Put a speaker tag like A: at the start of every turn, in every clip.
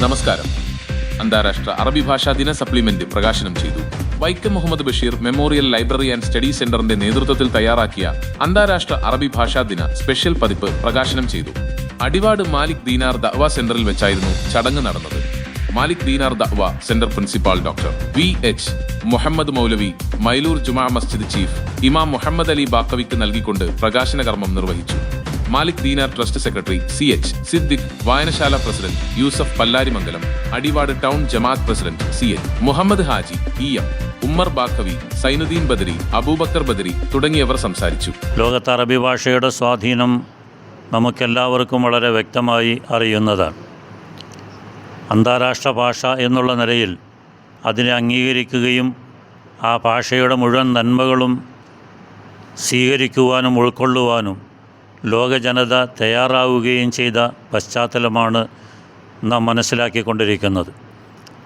A: നമസ്കാരം. അന്താരാഷ്ട്ര അറബി ഭാഷാ ദിന സപ്ലിമെന്റ് പ്രകാശനം ചെയ്തു. Vaikom Muhammad Basheer memorial library and study സെന്ററിന്റെ നേതൃത്വത്തിൽ തയ്യാറാക്കിയ അന്താരാഷ്ട്ര അറബി ഭാഷാ ദിന സ്പെഷ്യൽ പതിപ്പ് പ്രകാശനം ചെയ്തു. അടിവാട് മാലിക് ദീനാർ ദഅ്വ സെന്ററിൽ വെച്ചായിരുന്നു ചടങ്ങ് നടന്നത്. Malik Dinar Dawa centre principal doctor VH Muhammad Moulavi Mylur ജുമാ മസ്ജിദ് ചീഫ് ഇമാം മുഹമ്മദ് അലി ബാക്കവിക്ക് നൽകിക്കൊണ്ട് പ്രകാശന കർമ്മം നിർവഹിച്ചു. Malik Dinar trust secretary CH Siddique, വായനശാല പ്രസിഡന്റ് യൂസഫ് പല്ലാരിമംഗലം, അടിവാട് ടൗൺ ജമാഅത്ത് president CH Muhammad Haji, EM Ummer Baqavi, Zainuddin Badari, Abubakar Badari തുടങ്ങിയവർ സംസാരിച്ചു.
B: ലോകത്ത് അറബി ഭാഷയുടെ സ്വാധീനം നമുക്കെല്ലാവർക്കും വളരെ വ്യക്തമായി അറിയുന്നതാണ്. അന്താരാഷ്ട്ര ഭാഷ എന്നുള്ള നിലയിൽ അതിനെ അംഗീകരിക്കുകയും ആ ഭാഷയുടെ മുഴുവൻ നന്മകളും സ്വീകരിക്കുവാനും ഉൾക്കൊള്ളുവാനും ലോക ജനത തയ്യാറാവുകയും ചെയ്ത പശ്ചാത്തലമാണ് നാം മനസ്സിലാക്കിക്കൊണ്ടിരിക്കുന്നത്.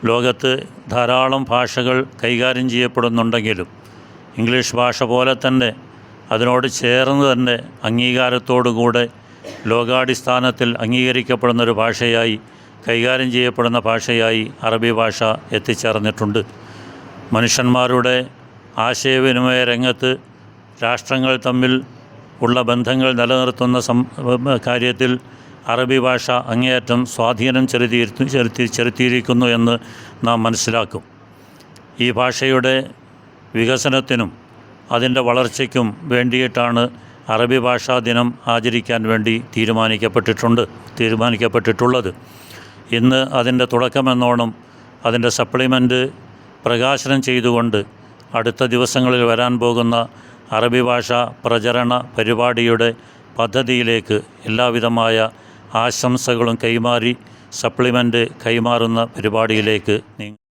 B: ലോകത്ത് ധാരാളം ഭാഷകൾ കൈകാര്യം ചെയ്യപ്പെടുന്നുണ്ടെങ്കിലും ഇംഗ്ലീഷ് ഭാഷ പോലെ തന്നെ അതിനോട് ചേർന്ന് തന്നെ അംഗീകാരത്തോടുകൂടെ ലോകാടിസ്ഥാനത്തിൽ അംഗീകരിക്കപ്പെടുന്നൊരു ഭാഷയായി, കൈകാര്യം ചെയ്യപ്പെടുന്ന ഭാഷയായി അറബി ഭാഷ എത്തിച്ചേർന്നിട്ടുണ്ട്. മനുഷ്യന്മാരുടെ ആശയവിനിമയ രംഗത്ത് രാഷ്ട്രങ്ങൾ തമ്മിൽ ഉള്ള ബന്ധങ്ങൾ നിലനിർത്തുന്ന കാര്യത്തിൽ അറബി ഭാഷ അങ്ങേയറ്റം സ്വാധീനം ചെലുത്തിയിരിക്കുന്നു എന്ന് നാം മനസ്സിലാക്കും. ഈ ഭാഷയുടെ വികസനത്തിനും അതിൻ്റെ വളർച്ചയ്ക്കും വേണ്ടിയിട്ടാണ് അറബി ഭാഷാ ദിനം ആചരിക്കാൻ വേണ്ടി തീരുമാനിക്കപ്പെട്ടിട്ടുള്ളത്. ഇന്ന് അതിൻ്റെ തുടക്കമെന്നോണം അതിൻ്റെ സപ്ലിമെൻ്റ് പ്രകാശനം ചെയ്തുകൊണ്ട് അടുത്ത ദിവസങ്ങളിൽ വരാൻ പോകുന്ന അറബി ഭാഷ പ്രചരണ പരിപാടിയുടെ പദ്ധതിയിലേക്ക് എല്ലാവിധമായ ആശംസകളും കൈമാറി സപ്ലിമെൻ്റ് കൈമാറുന്ന പരിപാടിയിലേക്ക് നീങ്ങും.